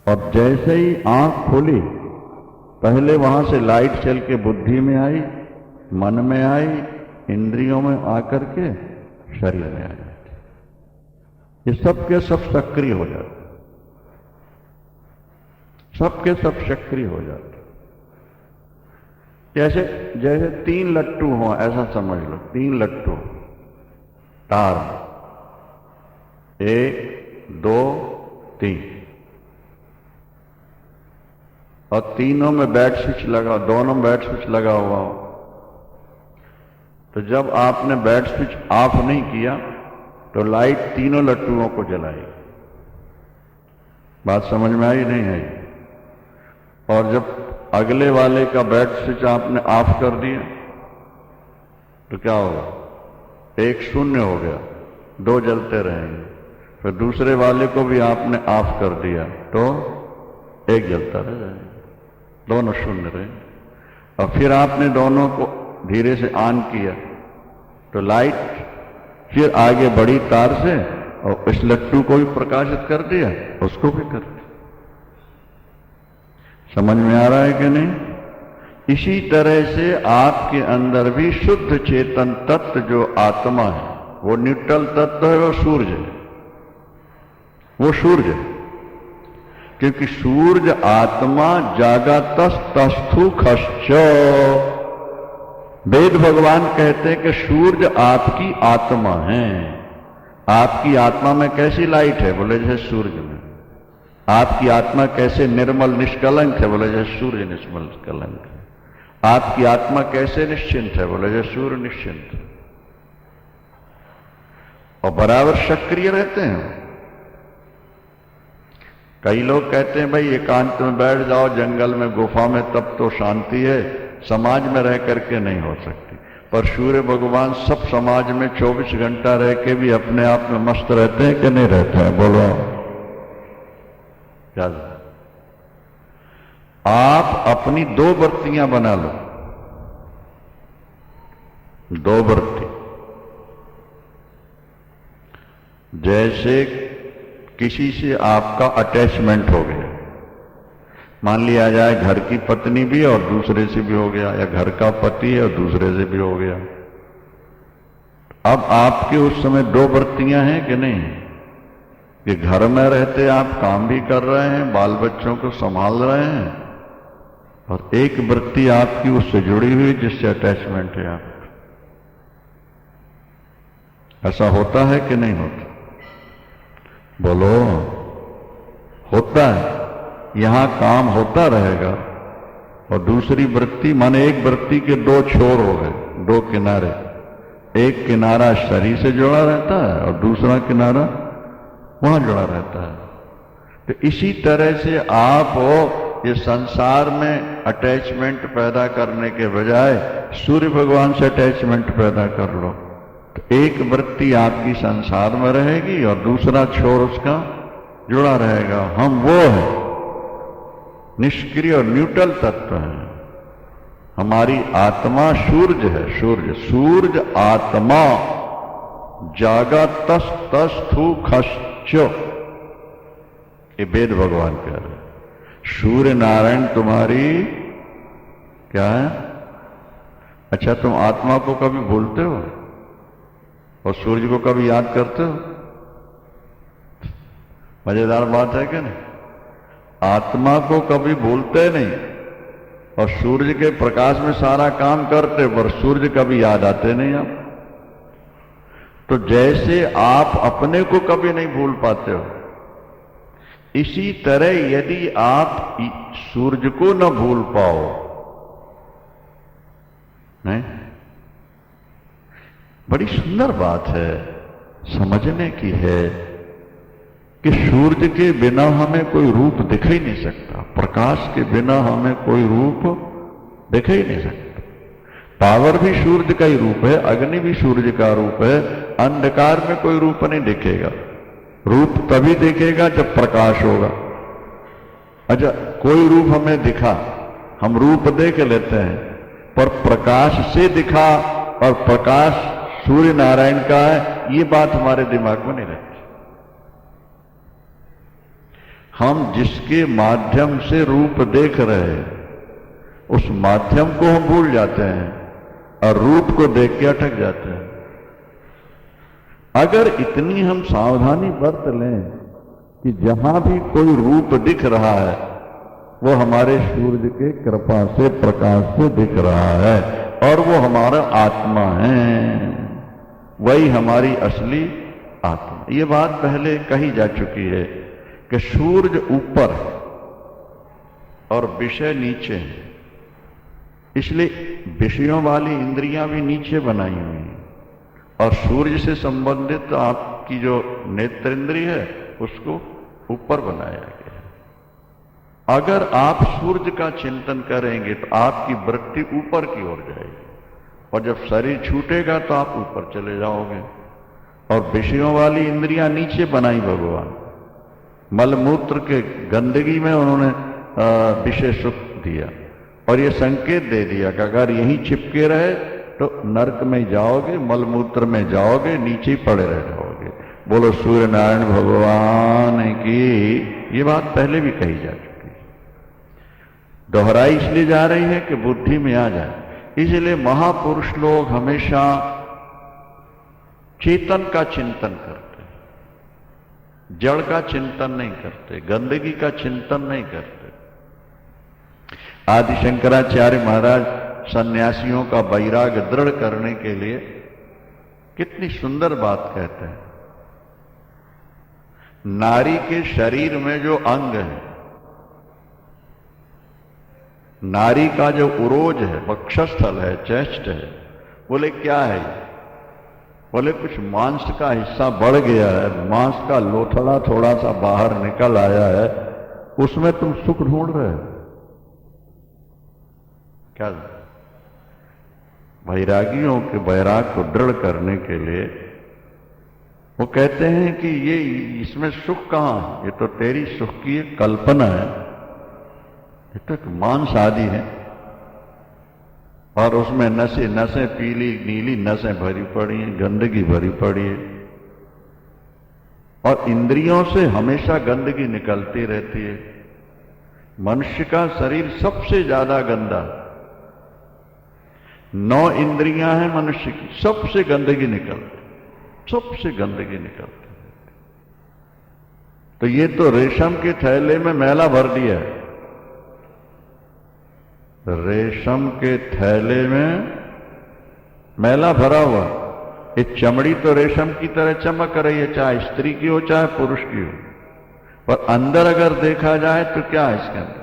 और जैसे ही आंख खुली, पहले वहां से लाइट चल के बुद्धि में आई, मन में आई, इंद्रियों में आकर के शरीर में आ जाती। ये सब के सब सक्रिय हो जाते, सबके सब सक्रिय हो जाते। जैसे जैसे 3 लट्टू हो, ऐसा समझ लो, 3 लट्टू तार, 1 2 3, और तीनों में बैट स्विच लगा, दोनों में बैट स्विच लगा हुआ हो, तो जब आपने बैट स्विच ऑफ नहीं किया तो लाइट तीनों लट्टुओं को जलाई। बात समझ में आई नहीं आई? और जब अगले वाले का बैट स्विच आपने ऑफ कर दिया तो क्या होगा? 1 0 हो गया, 2 जलते रहेंगे। फिर दूसरे वाले को भी आपने ऑफ कर दिया तो 1 जलता रह जाएगा, दोनों 0 रहे। और फिर आपने दोनों को धीरे से ऑन किया तो लाइट फिर आगे बढ़ी तार से, और इस लट्टू को भी प्रकाशित कर दिया, उसको भी कर दिया। समझ में आ रहा है कि नहीं? इसी तरह से आपके अंदर भी शुद्ध चेतन तत्व जो आत्मा है, वो न्यूट्रल तत्व है, वो सूर्य है, वो सूर्य है। क्योंकि सूर्य आत्मा जागतस्तस्थु खश्च। वेद भगवान कहते हैं कि सूर्य आपकी आत्मा है। आपकी आत्मा में कैसी लाइट है? बोले जैसे सूर्य में। आपकी आत्मा कैसे निर्मल निष्कलंक है? बोले जैसे सूर्य निर्मल निष्कलंक है। आपकी आत्मा कैसे निश्चिंत है? बोले जैसे सूर्य निश्चिंत है। और बराबर सक्रिय रहते हैं। कई लोग कहते हैं भाई एकांत में बैठ जाओ जंगल में, गुफा में, तब तो शांति है, समाज में रह करके नहीं हो सकती। पर सूर्य भगवान सब समाज में 24 घंटा रह के भी अपने आप में मस्त रहते हैं कि नहीं रहते हैं? बोलो क्या? आप अपनी 2 बत्तियां बना लो, 2 बत्ती। जैसे किसी से आपका अटैचमेंट हो गया, मान लिया जाए घर की पत्नी भी और दूसरे से भी हो गया, या घर का पति है और दूसरे से भी हो गया। अब आपके उस समय 2 बत्तियां हैं कि नहीं? कि घर में रहते आप काम भी कर रहे हैं, बाल बच्चों को संभाल रहे हैं, और एक वृत्ति आपकी उससे जुड़ी हुई जिससे अटैचमेंट है आप। ऐसा होता है कि नहीं होता? बोलो, होता है। यहां काम होता रहेगा और दूसरी वृत्ति, माने एक वृत्ति के 2 छोर हो गए, 2 किनारे। एक किनारा शरीर से जुड़ा रहता है और दूसरा किनारा वहां जुड़ा रहता है। तो इसी तरह से आप ये संसार में अटैचमेंट पैदा करने के बजाय सूर्य भगवान से अटैचमेंट पैदा कर लो। तो एक वृत्ति आपकी संसार में रहेगी और दूसरा छोर उसका जुड़ा रहेगा। हम वो है, निष्क्रिय और न्यूट्रल तत्व है। हमारी आत्मा सूर्य है, सूर्य, सूर्य आत्मा जागतस्तस्थु खश्च। ये वेद भगवान कह रहे। सूर्य नारायण तुम्हारी क्या है? अच्छा, तुम आत्मा को कभी भूलते हो और सूर्य को कभी याद करते हो? मजेदार बात है क्या नहीं? आत्मा को कभी भूलते नहीं और सूर्य के प्रकाश में सारा काम करते, पर सूर्य कभी याद आते नहीं आप। तो जैसे आप अपने को कभी नहीं भूल पाते हो, इसी तरह यदि आप सूर्य को न भूल पाओ, नहीं? बड़ी सुंदर बात है, समझने की है कि सूर्य के बिना हमें कोई रूप दिख ही नहीं सकता। प्रकाश के बिना हमें कोई रूप दिख ही नहीं सकता। पावर भी सूर्य का ही रूप है, अग्नि भी सूर्य का रूप है। अंधकार में कोई रूप नहीं दिखेगा। रूप तभी दिखेगा जब प्रकाश होगा। अच्छा, कोई रूप हमें दिखा, हम रूप देख लेते हैं, पर प्रकाश से दिखा और प्रकाश सूर्य नारायण का है, ये बात हमारे दिमाग में नहीं रहती। हम जिसके माध्यम से रूप देख रहे हैं उस माध्यम को हम भूल जाते हैं और रूप को देख के अटक जाते हैं। अगर इतनी हम सावधानी बरत लें कि जहां भी कोई रूप दिख रहा है वो हमारे सूर्य के कृपा से, प्रकाश से दिख रहा है और वो हमारा आत्मा है, वही हमारी असली आत्मा। ये बात पहले कही जा चुकी है कि सूर्य ऊपर और विषय नीचे है, इसलिए विषयों वाली इंद्रियां भी नीचे बनाई हुई हैं और सूर्य से संबंधित आपकी जो नेत्रेंद्रिय है उसको ऊपर बनाया गया है। अगर आप सूर्य का चिंतन करेंगे तो आपकी वृत्ति ऊपर की ओर जाएगी और जब शरीर छूटेगा तो आप ऊपर चले जाओगे। और विषयों वाली इंद्रियां नीचे बनाई भगवान, मलमूत्र के गंदगी में उन्होंने विषय सुख दिया और ये संकेत दे दिया कि अगर यहीं चिपके रहे तो नरक में जाओगे, मलमूत्र में जाओगे, नीचे ही पड़े रह जाओगे। बोलो सूर्य नारायण भगवान की। ये बात पहले भी कही जा चुकी है, दोहराई इसलिए जा रही है कि बुद्धि में आ जाए। इसलिए महापुरुष लोग हमेशा चेतन का चिंतन करते, जड़ का चिंतन नहीं करते, गंदगी का चिंतन नहीं करते। आदि शंकराचार्य महाराज सन्यासियों का वैराग्य दृढ़ करने के लिए कितनी सुंदर बात कहते हैं। नारी के शरीर में जो अंग है, नारी का जो उरोज है, वक्षस्थल है, चेस्ट है, बोले क्या है ये? बोले कुछ मांस का हिस्सा बढ़ गया है, मांस का लोथड़ा थोड़ा सा बाहर निकल आया है, उसमें तुम सुख ढूंढ रहे हो क्या? वैरागियों के वैराग को दृढ़ करने के लिए वो कहते हैं कि ये इसमें सुख कहां है, ये तो तेरी सुख की एक कल्पना है, ये तो एक मांस आदि है और उसमें नसें नसें पीली नीली नसें भरी पड़ी हैं, गंदगी भरी पड़ी है और इंद्रियों से हमेशा गंदगी निकलती रहती है। मनुष्य का शरीर सबसे ज्यादा गंदा, 9 इंद्रियां हैं मनुष्य की, सबसे गंदगी निकलती, सबसे गंदगी निकलती। तो ये तो रेशम के थैले में मैला भर दिया है, रेशम के थैले में मैला भरा हुआ। ये चमड़ी तो रेशम की तरह चमक रही है, चाहे स्त्री की हो चाहे पुरुष की हो, पर अंदर अगर देखा जाए तो क्या है इसके अंदर?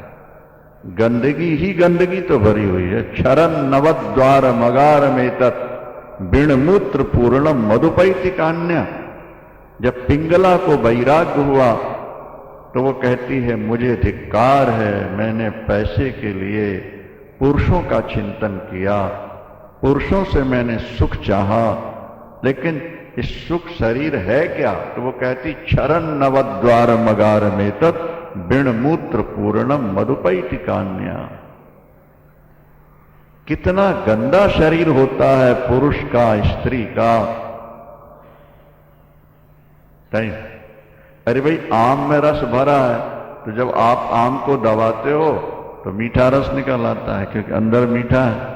गंदगी ही गंदगी तो भरी हुई है। क्षरन नवद्वार मगार में तत् बिण मूत्र पूर्णम मधुपैति कान्या। जब पिंगला को वैराग्य हुआ तो वो कहती है मुझे धिक्कार है, मैंने पैसे के लिए पुरुषों का चिंतन किया, पुरुषों से मैंने सुख चाहा, लेकिन इस सुख शरीर है क्या? तो वो कहती क्षरन नवद्वार मगार में तत् बिण मूत्र पूर्णम मधुपैति कान्या। कितना गंदा शरीर होता है पुरुष का, स्त्री का। नहीं, अरे भाई आम में रस भरा है तो जब आप आम को दबाते हो तो मीठा रस निकल आता है क्योंकि अंदर मीठा है।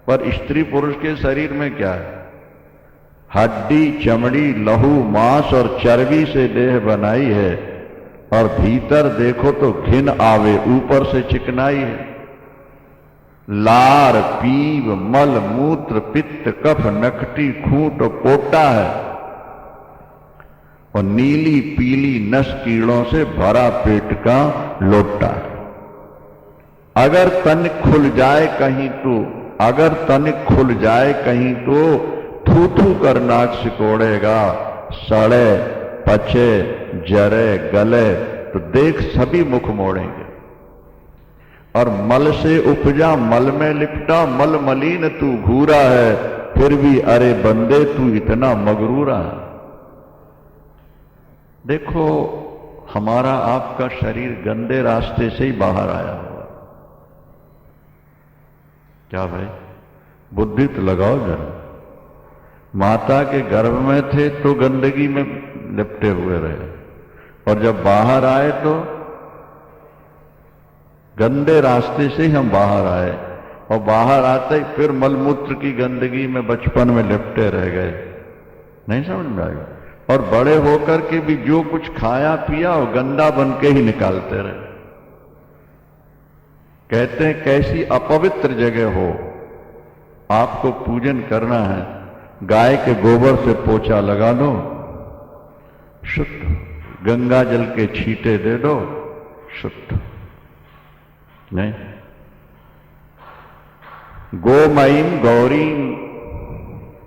पर स्त्री पुरुष के शरीर में क्या है? हड्डी चमड़ी लहू मांस और चर्बी से देह बनाई है और भीतर देखो तो घिन आवे, ऊपर से चिकनाई है। लार पीव मल मूत्र पित्त कफ नखटी खूंट और पोटा है और नीली पीली नस कीड़ों से भरा पेट का लोटा है। अगर तन खुल जाए कहीं तो, अगर तन खुल जाए कहीं तो थू थू कर नाक सिकोड़ेगा, सड़े पचे जरे गले तो देख सभी मुख मोड़ेंगे। और मल से उपजा मल में लिपटा, मल मलिन तू घूरा है, फिर भी अरे बंदे तू इतना मगरूरा है। देखो हमारा आपका शरीर गंदे रास्ते से ही बाहर आया हुआ। क्या भाई बुद्धि तो लगाओ जरा। माता के गर्भ में थे तो गंदगी में लिपटे हुए रहे और जब बाहर आए तो गंदे रास्ते से ही हम बाहर आए, और बाहर आते ही फिर मलमूत्र की गंदगी में बचपन में लिपटे रह गए। नहीं समझ में आएगा। और बड़े होकर के भी जो कुछ खाया पिया वो गंदा बन के ही निकालते रहे। कहते हैं कैसी अपवित्र जगह हो, आपको पूजन करना है, गाय के गोबर से पोछा लगा दो, शुद्ध। गंगा जल के छींटे दे दो, शुद्ध। नहीं, गोमयीम गौरीम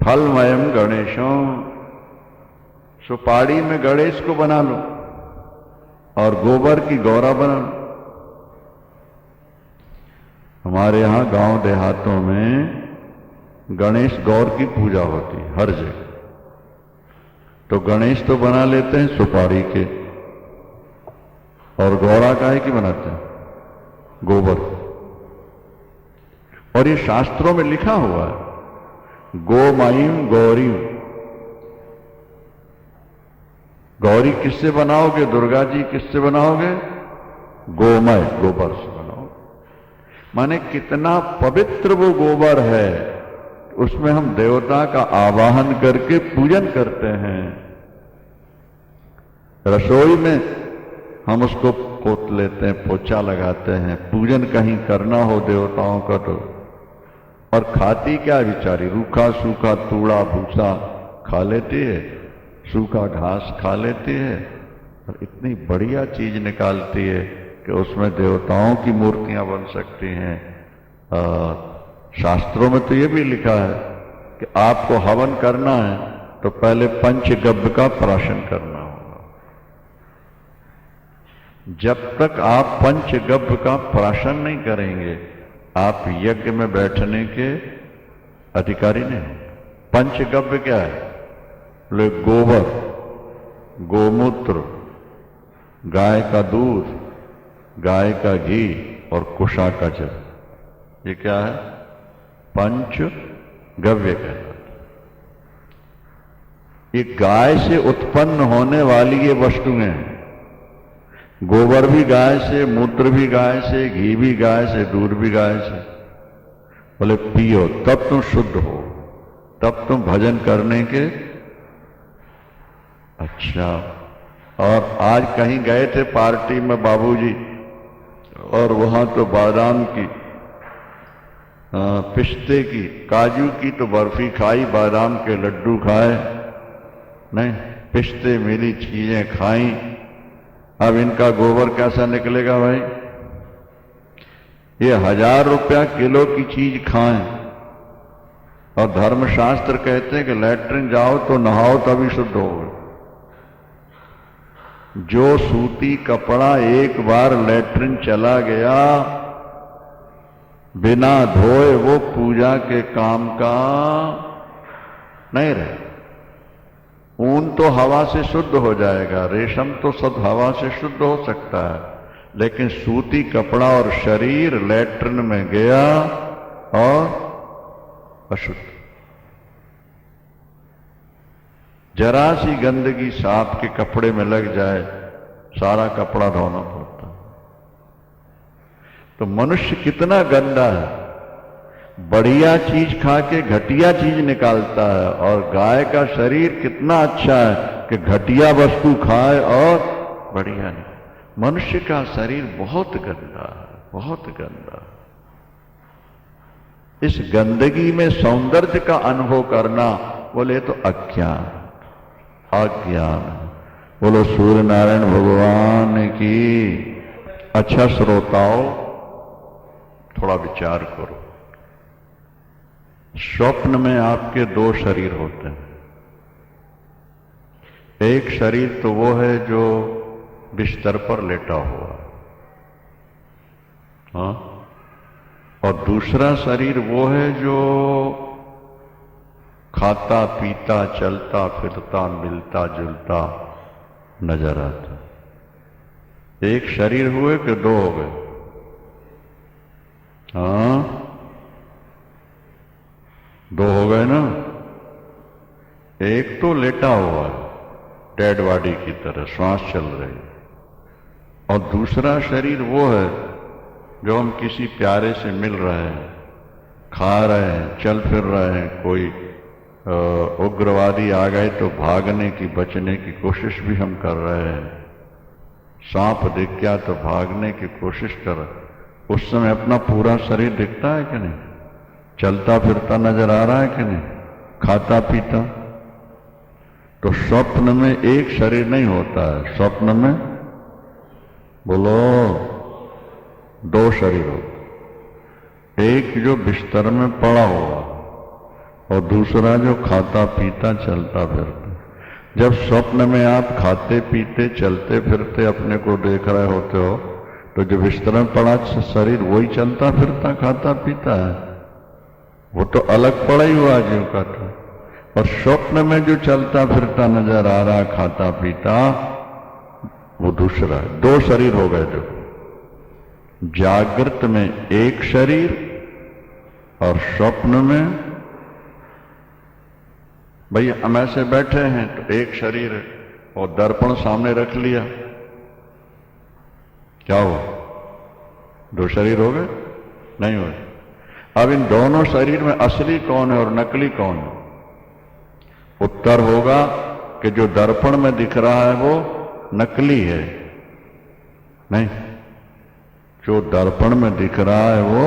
फलमयम गणेशम, सुपारी में गणेश को बना लो और गोबर की गौरा बना लो। हमारे यहां गांव देहातों में गणेश गौर की पूजा होती है हर जगह। तो गणेश तो बना लेते हैं सुपारी के, और गौरा काहे की बनाते हैं? गोबर। और ये शास्त्रों में लिखा हुआ है, गोमयीम गौरी। गौरी किससे बनाओगे? दुर्गा जी किससे बनाओगे? गोमय, गोबर से बनाओगे। माने कितना पवित्र वो गोबर है, उसमें हम देवता का आवाहन करके पूजन करते हैं। रसोई में हम उसको पोत लेते हैं, पोछा लगाते हैं, पूजन कहीं करना हो देवताओं का तो। और खाती क्या बेचारी? रूखा सूखा तूड़ा भूसा खा लेती है, सूखा घास खा लेती है, और इतनी बढ़िया चीज निकालती है कि उसमें देवताओं की मूर्तियां बन सकती हैं। शास्त्रों में तो ये भी लिखा है कि आपको हवन करना है तो पहले पंचगव्य का प्राशन करना होगा। जब तक आप पंचगव्य का प्राशन नहीं करेंगे, आप यज्ञ में बैठने के अधिकारी नहीं होंगे। पंचगव्य क्या है? बोले गोबर, गोमूत्र, गाय का दूध, गाय का घी और कुशा का जल। ये क्या है? पंचगव्य कहलाता है। ये गाय से उत्पन्न होने वाली ये वस्तुएं हैं। गोबर भी गाय से, मूत्र भी गाय से, घी भी गाय से, दूध भी गाय से। बोले पियो तब तुम शुद्ध हो, तब तुम भजन करने के। अच्छा, और आज कहीं गए थे पार्टी में बाबूजी, और वहां तो बादाम की, पिस्ते की, काजू की तो बर्फी खाई, बादाम के लड्डू खाए, नहीं पिस्ते मिली चीजें खाई। अब इनका गोबर कैसा निकलेगा भाई? ये 1000 रुपया किलो की चीज खाएं, और धर्मशास्त्र कहते हैं कि लैट्रिन जाओ तो नहाओ तभी शुद्ध होगा। जो सूती कपड़ा एक बार लैट्रिन चला गया बिना धोए, वो पूजा के काम का नहीं रहे। ऊन तो हवा से शुद्ध हो जाएगा, रेशम तो सब हवा से शुद्ध हो सकता है, लेकिन सूती कपड़ा और शरीर लैट्रिन में गया और अशुद्ध। जरा सी गंदगी सांप के कपड़े में लग जाए, सारा कपड़ा धोना पड़ता है। तो मनुष्य कितना गंदा है, बढ़िया चीज खा के घटिया चीज निकालता है, और गाय का शरीर कितना अच्छा है कि घटिया वस्तु खाए और बढ़िया नहीं। मनुष्य का शरीर बहुत गंदा है, बहुत गंदा। इस गंदगी में सौंदर्य का अनुभव करना, बोले तो अज्ञान, अज्ञान। बोलो सूर्य नारायण भगवान की। अच्छा श्रोताओं, थोड़ा विचार करो। स्वप्न में आपके 2 शरीर होते हैं। एक शरीर तो वो है जो बिस्तर पर लेटा हुआ, हाँ, और दूसरा शरीर वो है जो खाता पीता चलता फिरता मिलता जुलता नजर आता। एक शरीर हुए कि 2 हो गए? हाँ, 2 हो गए ना। एक तो लेटा हुआ है, डेड बॉडी की तरह श्वास चल रही है। और दूसरा शरीर वो है जो हम किसी प्यारे से मिल रहे हैं, खा रहे हैं, चल फिर रहे हैं, कोई उग्रवादी आ गए तो भागने की, बचने की कोशिश भी हम कर रहे हैं, सांप दिख गया तो भागने की कोशिश कर रहे, उस समय अपना पूरा शरीर दिखता है कि नहीं? चलता फिरता नजर आ रहा है कि नहीं? खाता पीता? तो स्वप्न में एक शरीर नहीं होता है, स्वप्न में बोलो दो शरीर होते, एक जो बिस्तर में पड़ा हुआ और दूसरा जो खाता पीता चलता फिरता। जब स्वप्न में आप खाते पीते चलते फिरते अपने को देख रहे होते हो तो जो बिस्तर में पड़ा शरीर वही चलता फिरता खाता पीता है, वो तो अलग पड़ा ही हुआ जीव का था। और स्वप्न में जो चलता फिरता नजर आ रहा खाता पीता वो दूसरा है। दो शरीर हो गए। जो जागृत में एक शरीर और स्वप्न में, भाई हम ऐसे बैठे हैं तो एक शरीर है और दर्पण सामने रख लिया, क्या हुआ? दो शरीर हो गए? नहीं हुए। अब इन दोनों शरीर में असली कौन है और नकली कौन है? उत्तर होगा कि जो दर्पण में दिख रहा है वो नकली है। नहीं, जो दर्पण में दिख रहा है वो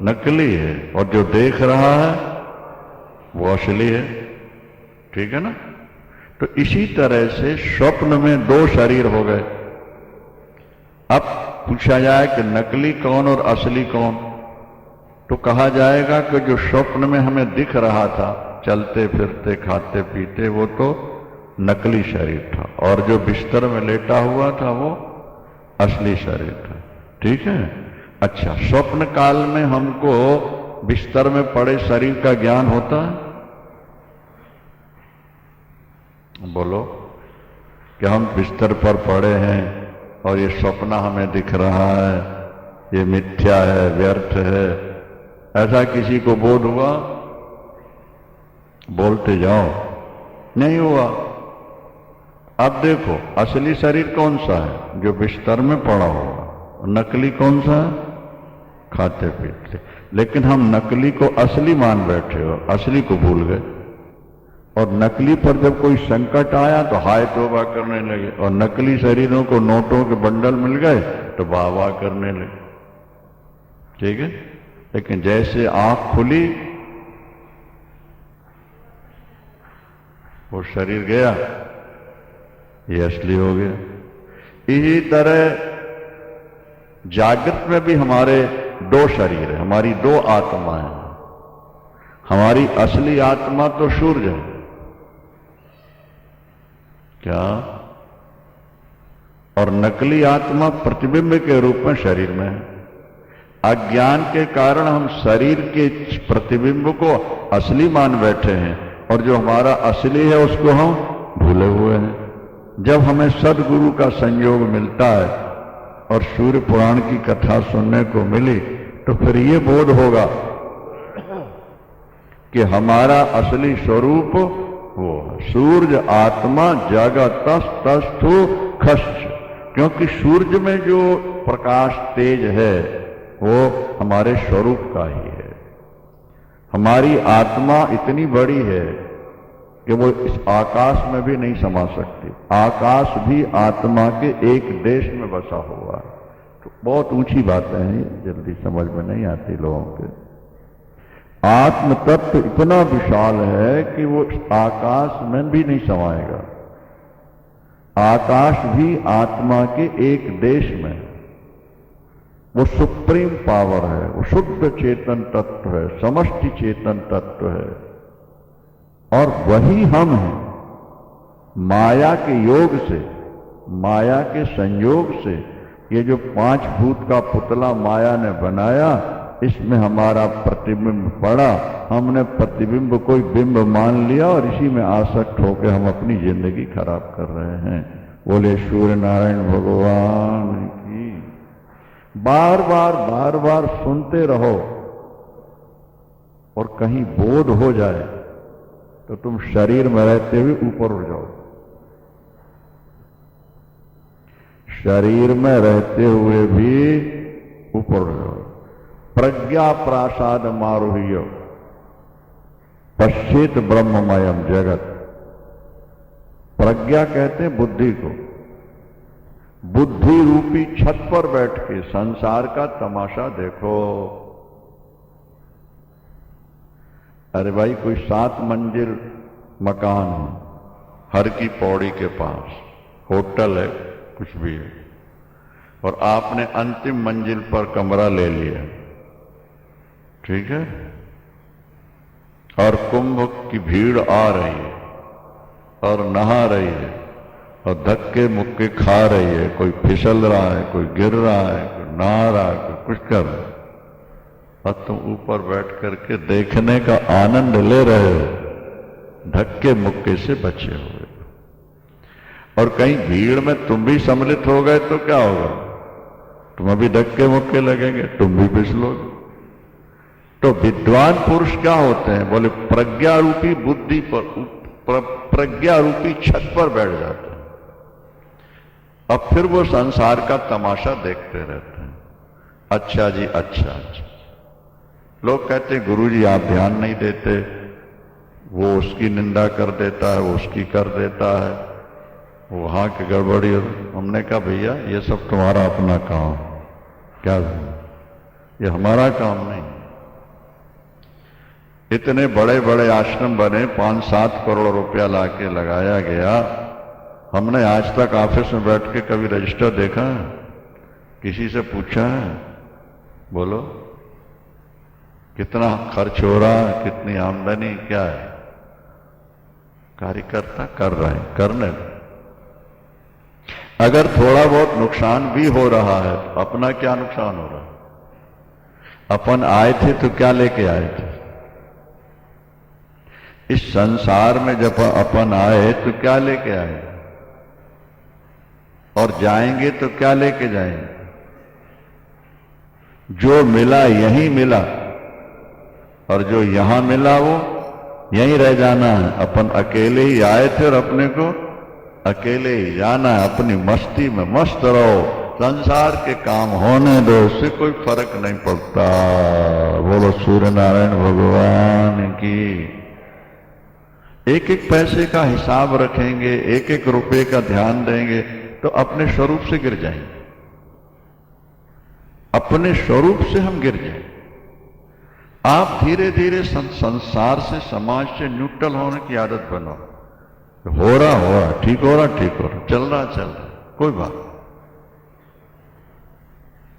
नकली है और जो देख रहा है वो असली है। ठीक है ना? तो इसी तरह से स्वप्न में दो शरीर हो गए। अब पूछा जाए कि नकली कौन और असली कौन, तो कहा जाएगा कि जो स्वप्न में हमें दिख रहा था चलते फिरते खाते पीते वो तो नकली शरीर था और जो बिस्तर में लेटा हुआ था वो असली शरीर था। ठीक है? अच्छा, स्वप्न काल में हमको बिस्तर में पड़े शरीर का ज्ञान होता है? बोलो कि हम बिस्तर पर पड़े हैं और ये स्वप्न हमें दिख रहा है, ये मिथ्या है, व्यर्थ है, ऐसा किसी को बोध हुआ? बोलते जाओ। नहीं हुआ। अब देखो असली शरीर कौन सा है? जो बिस्तर में पड़ा हुआ। नकली कौन सा है? खाते पीते। लेकिन हम नकली को असली मान बैठे हो, असली को भूल गए। और नकली पर जब कोई संकट आया तो हाय तौबा करने लगे और नकली शरीरों को नोटों के बंडल मिल गए तो वाह वाह करने लगे। ठीक है? लेकिन जैसे आंख खुली वो शरीर गया, ये असली हो गया। इसी तरह जागृत में भी हमारे दो शरीर है, हमारी दो आत्मा है। हमारी असली आत्मा तो सूर्य है। क्या? और नकली आत्मा प्रतिबिंब के रूप में शरीर में है। अज्ञान के कारण हम शरीर के प्रतिबिंब को असली मान बैठे हैं और जो हमारा असली है उसको हम भूले हुए हैं। जब हमें सदगुरु का संयोग मिलता है और सूर्य पुराण की कथा सुनने को मिली तो फिर ये बोध होगा कि हमारा असली स्वरूप वो सूर्य आत्मा जगतस्तस्थु खश्च। क्योंकि सूर्य में जो प्रकाश तेज है वो हमारे स्वरूप का ही है। हमारी आत्मा इतनी बड़ी है कि वो इस आकाश में भी नहीं समा सकती। आकाश भी आत्मा के एक देश में बसा हुआ है। तो बहुत ऊंची बातें हैं, जल्दी समझ में नहीं आती लोगों के। आत्म तत्व इतना विशाल है कि वो आकाश में भी नहीं समाएगा। आकाश भी आत्मा के एक देश में है। वो सुप्रीम पावर है, वो शुद्ध चेतन तत्व है, समष्टि चेतन तत्व है और वही हम हैं। माया के योग से, माया के संयोग से ये जो पांच भूत का पुतला माया ने बनाया, इसमें हमारा प्रतिबिंब पड़ा। हमने प्रतिबिंब कोई बिंब मान लिया और इसी में आसक्त होकर हम अपनी जिंदगी खराब कर रहे हैं। बोले सूर्य नारायण भगवान की। बार बार सुनते रहो और कहीं बोध हो जाए तो तुम शरीर में रहते हुए ऊपर उड़ जाओ। शरीर में रहते हुए भी ऊपर जाओ। प्रज्ञा प्रासाद मारोह्य पश्चित ब्रह्ममयम जगत। प्रज्ञा कहते हैं बुद्धि को। बुद्धि रूपी छत पर बैठ के संसार का तमाशा देखो। अरे भाई, कोई 7 मंजिल मकान है, हर की पौड़ी के पास होटल है, कुछ भी है, और आपने अंतिम मंजिल पर कमरा ले लिया, ठीक है, और कुंभ की भीड़ आ रही है और नहा रही है और धक्के मुक्के खा रही है, कोई फिसल रहा है, कोई गिर रहा है, कोई नहा रहा है, कोई कुछ कर रहा है, और तुम ऊपर बैठ करके देखने का आनंद ले रहे हो, धक्के मुक्के से बचे हुए। और कहीं भीड़ में तुम भी सम्मिलित हो गए तो क्या होगा? तुम अभी धक्के मुक्के लगेंगे, तुम भी फिसलोगे। तो विद्वान पुरुष क्या होते हैं? बोले प्रज्ञा रूपी बुद्धि पर, प्रज्ञा रूपी छत पर बैठ जाते हैं। अब फिर वो संसार का तमाशा देखते रहते हैं। अच्छा जी, अच्छा। लोग कहते हैं गुरुजी आप ध्यान नहीं देते, वो उसकी निंदा कर देता है, वो उसकी कर देता है, वहां की गड़बड़ी। हमने कहा भैया ये सब तुम्हारा अपना काम, क्या ये हमारा काम नहीं। इतने बड़े बड़े आश्रम बने, 5-7 करोड़ रुपया लाके लगाया गया। हमने आज तक ऑफिस में बैठ के कभी रजिस्टर देखा है? किसी से पूछा है? बोलो कितना खर्च हो रहा है, कितनी आमदनी, क्या है? कार्यकर्ता कर रहे हैं, करने दो। अगर थोड़ा बहुत नुकसान भी हो रहा है, अपना क्या नुकसान हो रहा है? अपन आए थे तो क्या लेके आए थे? इस संसार में जब अपन आए तो क्या लेके आए, और जाएंगे तो क्या लेके जाएंगे? जो मिला यहीं मिला, और जो यहां मिला वो यहीं रह जाना है। अपन अकेले ही आए थे और अपने को अकेले ही जाना है। अपनी मस्ती में मस्त रहो, संसार के काम होने दो, उससे कोई फर्क नहीं पड़ता। बोलो सूर्य नारायण भगवान की। एक एक पैसे का हिसाब रखेंगे, एक एक रुपए का ध्यान देंगे तो अपने स्वरूप से गिर जाएंगे। अपने स्वरूप से हम गिर जाएंगे। आप धीरे धीरे संसार से, समाज से न्यूट्रल होने की आदत बनाओ। हो रहा ठीक हो रहा, चल रहा, कोई बात।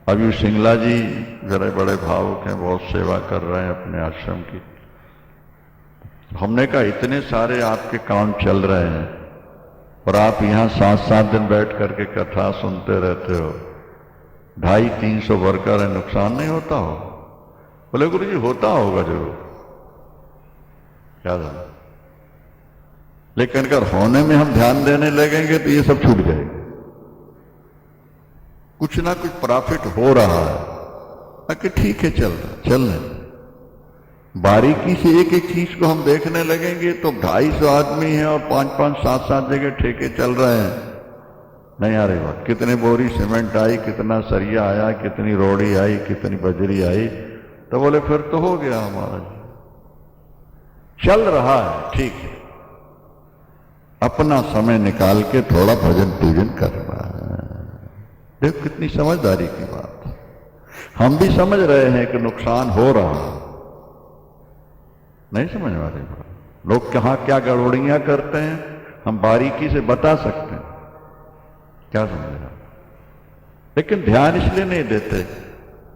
अभी सिंगला जी जरा बड़े भावुक हैं, बहुत सेवा कर रहे हैं अपने आश्रम की। हमने कहा इतने सारे आपके काम चल रहे हैं और आप यहां 7-7 दिन बैठ करके कथा सुनते रहते हो, 250-300 वर्कर है, नुकसान नहीं होता हो? बोले गुरु जी होता होगा जरूर, क्या जाना। लेकिन अगर होने में हम ध्यान देने लगेंगे तो ये सब छूट जाएगा। कुछ ना कुछ प्रॉफिट हो रहा है कि ठीक है, चल रहा, चलने। बारीकी से एक एक चीज को हम देखने लगेंगे तो 250 आदमी हैं और 5-5, 7-7 जगह ठेके चल रहे हैं। नहीं आ रही बात। कितनी बोरी सीमेंट आई, कितना सरिया आया, कितनी रोड़ी आई, कितनी बजरी आई, तो बोले फिर तो हो गया हमारा, चल रहा है, ठीक है। अपना समय निकाल के थोड़ा भजन पूजन करना है। देखो कितनी समझदारी की बात है। हम भी समझ रहे हैं कि नुकसान हो रहा है, नहीं समझ आ रही बात। लोग कहां क्या गड़बड़ियां करते हैं हम बारीकी से बता सकते हैं, क्या समझेगा। लेकिन ध्यान इसलिए नहीं देते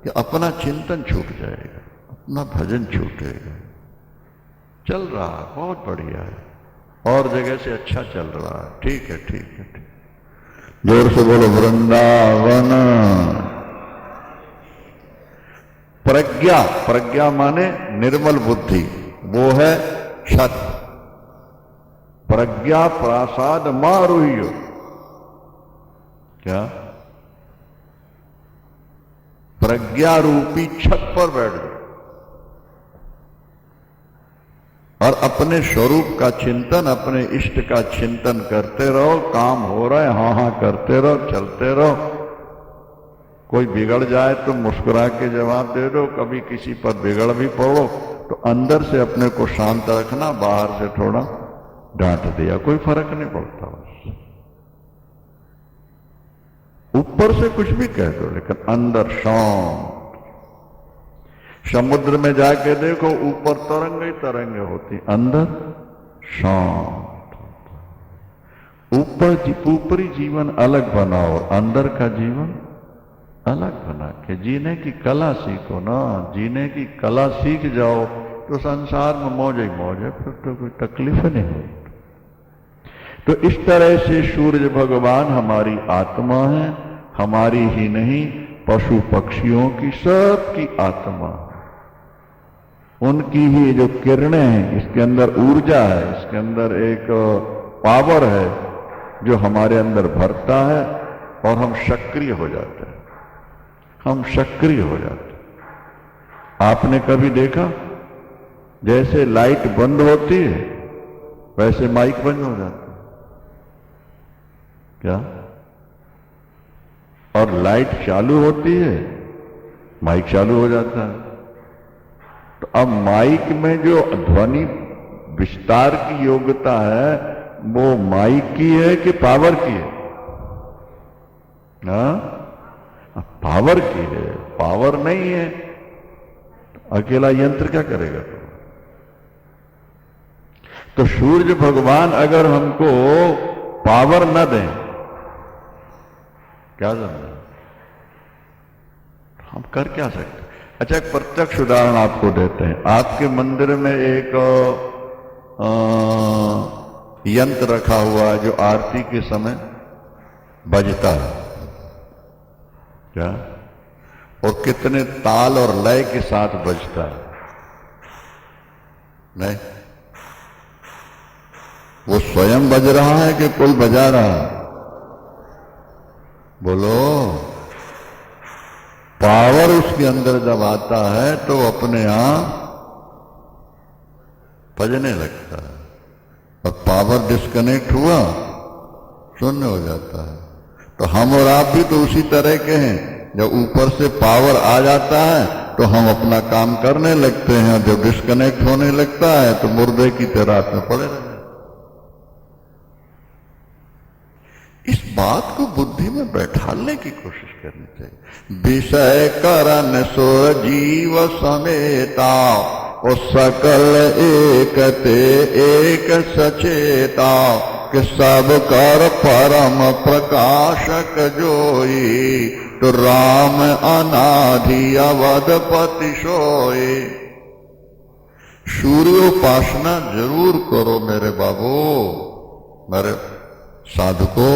कि अपना चिंतन छूट जाएगा, अपना भजन छूटेगा। चल रहा है, बहुत बढ़िया है, और जगह से अच्छा चल रहा है, ठीक है, ठीक है, ठीक। जोर से बोलो वृंदावन। प्रज्ञा, प्रज्ञा माने निर्मल बुद्धि, वो है छत। प्रज्ञा प्रासाद मारुह्य, क्या? प्रज्ञा रूपी छत पर बैठ गए। और अपने स्वरूप का चिंतन, अपने इष्ट का चिंतन करते रहो। काम हो रहा है, हाँ हाँ करते रहो, चलते रहो। कोई बिगड़ जाए तो मुस्कुरा के जवाब दे दो, कभी किसी पर बिगड़ भी पड़ो तो अंदर से अपने को शांत रखना, बाहर से थोड़ा डांट दिया, कोई फर्क नहीं पड़ता। बस ऊपर से कुछ भी कह दो लेकिन अंदर शांत। समुद्र में जाके देखो, ऊपर तरंगे ही तरंगे होती, अंदर शांत। ऊपरी जीवन अलग बनाओ, अंदर का जीवन अलग बना के जीने की कला सीखो ना। जीने की कला सीख जाओ तो संसार में मौज ही मौज है, फिर तो कोई तकलीफ नहीं होती। तो इस तरह से सूर्य भगवान हमारी आत्मा है, हमारी ही नहीं, पशु पक्षियों की, सबकी आत्मा। उनकी ही जो किरणें हैं, इसके अंदर ऊर्जा है, इसके अंदर एक पावर है जो हमारे अंदर भरता है और हम सक्रिय हो जाते हैं, हम सक्रिय हो जाते हैं। आपने कभी देखा जैसे लाइट बंद होती है वैसे माइक बंद हो जाता है क्या? और लाइट चालू होती है, माइक चालू हो जाता है। तो अब माइक में जो ध्वनि विस्तार की योग्यता है वो माइक की है कि पावर की है? ना, पावर की है। पावर नहीं है तो अकेला यंत्र क्या करेगा? तो सूर्य भगवान अगर हमको पावर न दें, क्या समझे, हम कर क्या सकते? अच्छा, एक प्रत्यक्ष उदाहरण आपको देते हैं। आपके मंदिर में एक यंत्र रखा हुआ है जो आरती के समय बजता है, क्या? और कितने ताल और लय के साथ बजता है, नहीं? वो स्वयं बज रहा है कि कोई बजा रहा है? बोलो। पावर उसके अंदर जब आता है तो अपने आप बजने लगता है, और पावर डिस्कनेक्ट हुआ शून्य हो जाता है। तो हम और आप भी तो उसी तरह के हैं। जब ऊपर से पावर आ जाता है तो हम अपना काम करने लगते हैं, जब डिस्कनेक्ट होने लगता है तो मुर्दे की तरह में पड़े रहते हैं। इस बात को बुद्धि में बैठाने की कोशिश करनी चाहिए। विषय करन सुर जीव समेता, और सकल एक ते एक सचेता, कि सब कर परम प्रकाशक जोई, तो राम अनाधि अवधपति सोई। सूर्योपासना जरूर करो मेरे बाबू, मेरे साधको।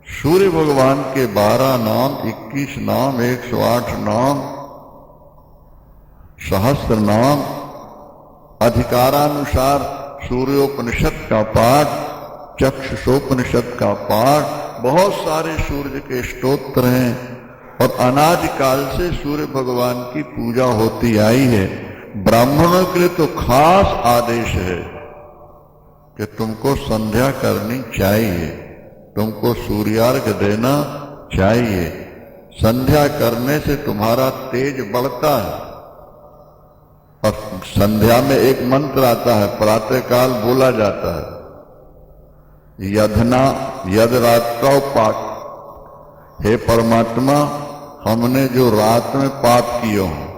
सूर्य भगवान के 12 नाम, 21 नाम, 108 नाम, सहस्त्र नाम, अधिकारानुसार सूर्योपनिषद का पाठ, चक्षुषोपनिषद का पाठ, बहुत सारे सूर्य के स्तोत्र हैं। और अनादिकाल से सूर्य भगवान की पूजा होती आई है। ब्राह्मणों के लिए तो खास आदेश है कि तुमको संध्या करनी चाहिए, तुमको सूर्यार्घ देना चाहिए। संध्या करने से तुम्हारा तेज बढ़ता है। और संध्या में एक मंत्र आता है, प्रातःकाल बोला जाता है, यधना यद रात्रौ पाप। हे परमात्मा, हमने जो रात में पाप किए हों,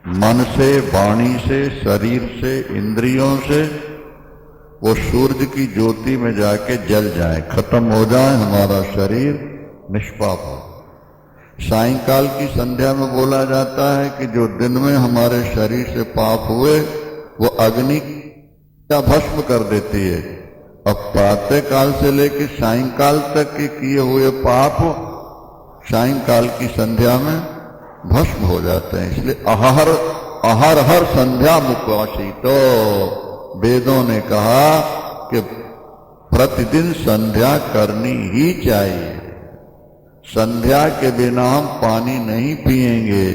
मन से, वाणी से, शरीर से, इंद्रियों से, वो सूर्य की ज्योति में जाके जल जाए, खत्म हो जाए, हमारा शरीर निष्पाप हो। सायंकाल की संध्या में बोला जाता है कि जो दिन में हमारे शरीर से पाप हुए वो अग्नि का भस्म कर देती है। अब प्रातः काल से लेकर सायंकाल तक के किए हुए पाप सायंकाल की संध्या में भस्म हो जाते हैं। इसलिए अहर हर संध्या मुखवासी। तो वेदों ने कहा कि प्रतिदिन संध्या करनी ही चाहिए। संध्या के बिना हम पानी नहीं पिएंगे,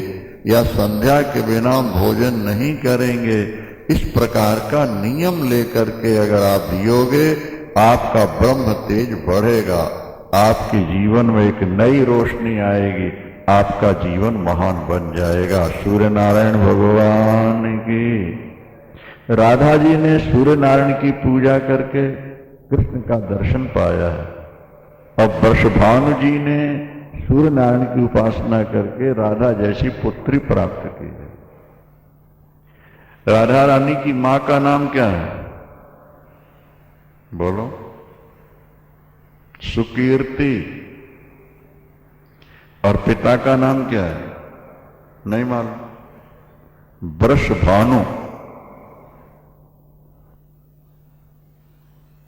या संध्या के बिना भोजन नहीं करेंगे, इस प्रकार का नियम लेकर के अगर आप जियोगे, आपका ब्रह्म तेज बढ़ेगा, आपके जीवन में एक नई रोशनी आएगी, आपका जीवन महान बन जाएगा। सूर्य नारायण भगवान की। राधा जी ने सूर्य नारायण की पूजा करके कृष्ण का दर्शन पाया है, और वृषभानु जी ने सूर्य नारायण की उपासना करके राधा जैसी पुत्री प्राप्त की है। राधा रानी की मां का नाम क्या है? बोलो। सुकीर्ति। और पिता का नाम क्या है? नहीं मालूम। वृषभानु।